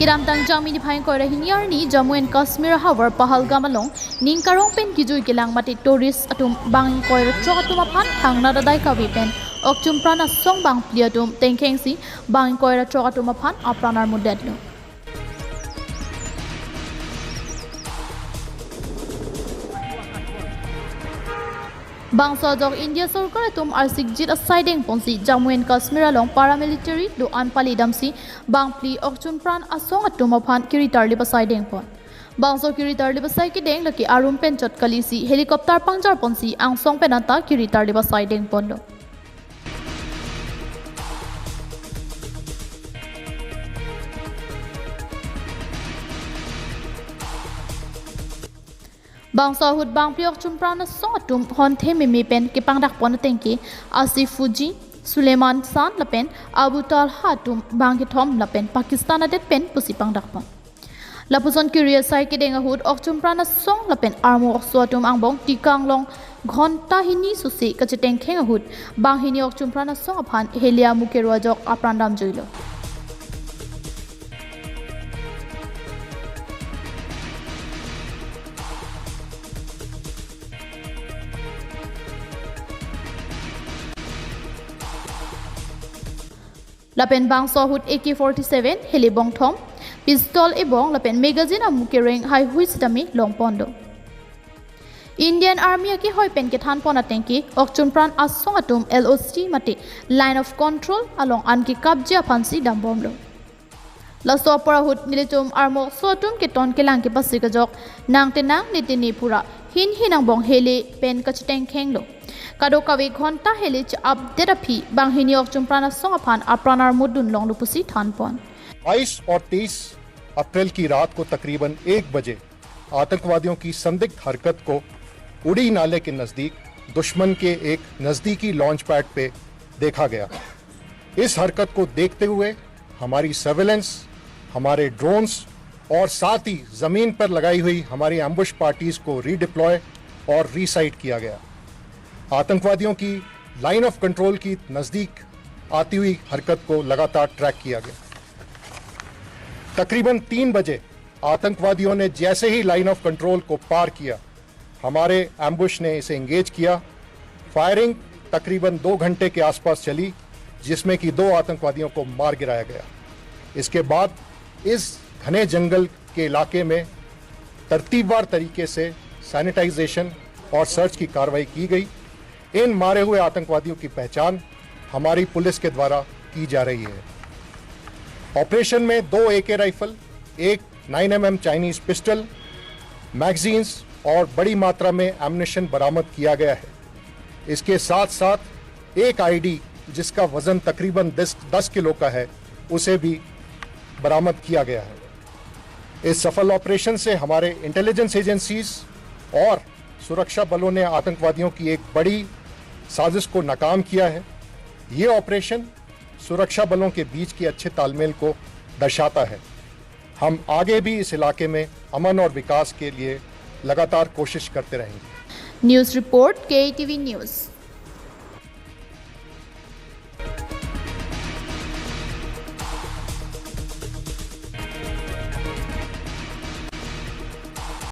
Kiram tang jami ni phain ko rahiniar ni Jammu and Kashmir havar Pahalgam along ningkarong pen gijui kilang mati tourist atum bang ko tro atum aphan thangna dadai ka pen okchumpran asong bang pliatum tengkengsi bang ko tro atum aphan apran armu det. Bangsa jok India Sarkar atum arsik jit asai deng ponsi Jammu and Kashmir along paramilitary do anpali damsi bangpli okchumpran asong atum aphan kiritarlip asai deng pon. Bangso kiritarlip asai kedeng laki arum pen chot kalisi helicopter pangjar ponsi angsong penata kiritarlip asai deng pon lo. Bangsa hut bang priok chumpran song atum hon the mi pen ke pangdak pon tengki Asif Fuji Suleiman San lapen Abu Tal hatum bang ke thom lapen Pakistan adet pen pusi pangdak pon lapuson curious sai ke denga hut ok chumpran song lapen Armu okso atum angbong tikang long ghonta hini susi kacheteng kheng hut bang hini ok chumpran song aphan helia mukerwa jok aprandam joilo. Lapen bang sohut AK-47 helibong thom pistol ebong lapen magazine amukereng hai huisdami long pondo. Indian Army ki hoi pen ke than pona tenki okchumpran asong atum LOC mati line of control along anki kabja phansi dambom lo. Laso parahut militum Armu so atum ke ton ke lang ke pasika jok nang tenang nitini pura hin hinang bong hele pen kacheteng kheng lo. Kado kawe ghonta helich update aphi banghini okchumpran asong aphan apranar mudun long lupusi thanpon 22 और 23 अप्रैल की रात को तकरीबन 1 बजे आतंकवादियों की संदिग्ध हरकत को उड़ी नाले के नजदीक दुश्मन के एक नजदीकी लॉन्च पैड पे देखा गया। इस हरकत को देखते हुए हमारी सर्वेलेंस, हमारे ड्रोन्स और साथ ही जमीन पर लगाई हुई हमारी एम्बुश पार्टीज को रीडिप्लॉय और रीसाइट किया गया। आतंकवादियों की लाइन ऑफ कंट्रोल की नजदीक आती हुई हरकत को लगातार ट्रैक किया गया। तकरीबन 3 बजे आतंकवादियों ने जैसे ही लाइन ऑफ कंट्रोल को पार किया, हमारे एम्बुश ने इसे एंगेज किया। फायरिंग तकरीबन 2 घंटे के आसपास चली, जिसमें कि 2 आतंकवादियों को मार गिराया गया। इसके बाद इस घने जंगल के इलाके में तरतीबवार तरीके से सैनिटाइजेशन और सर्च की कार्रवाई की गई। इन मारे हुए आतंकवादियों की पहचान हमारी पुलिस के द्वारा की जा रही है। ऑपरेशन में 2 AK rifle, 1 9mm Chinese pistol, magazines और बड़ी मात्रा में एम्युनिशन बरामद किया गया है। इसके साथ साथ एक ID जिसका वजन तकरीबन 10 किलो का है, उसे भी बरामद किया गया है। इस सफल ऑपरेशन से हमारे इंटेलिजेंस एजेंसीज और सुरक्षा बलों ने आतंकवादियों की एक बड़ी साजिश को नाकाम किया है। ये ऑपरेशन सुरक्षा बलों के बीच के अच्छे तालमेल को दर्शाता है। हम आगे भी इस इलाके में अमन और विकास के लिए लगातार कोशिश करते रहेंगे। News report KTV news.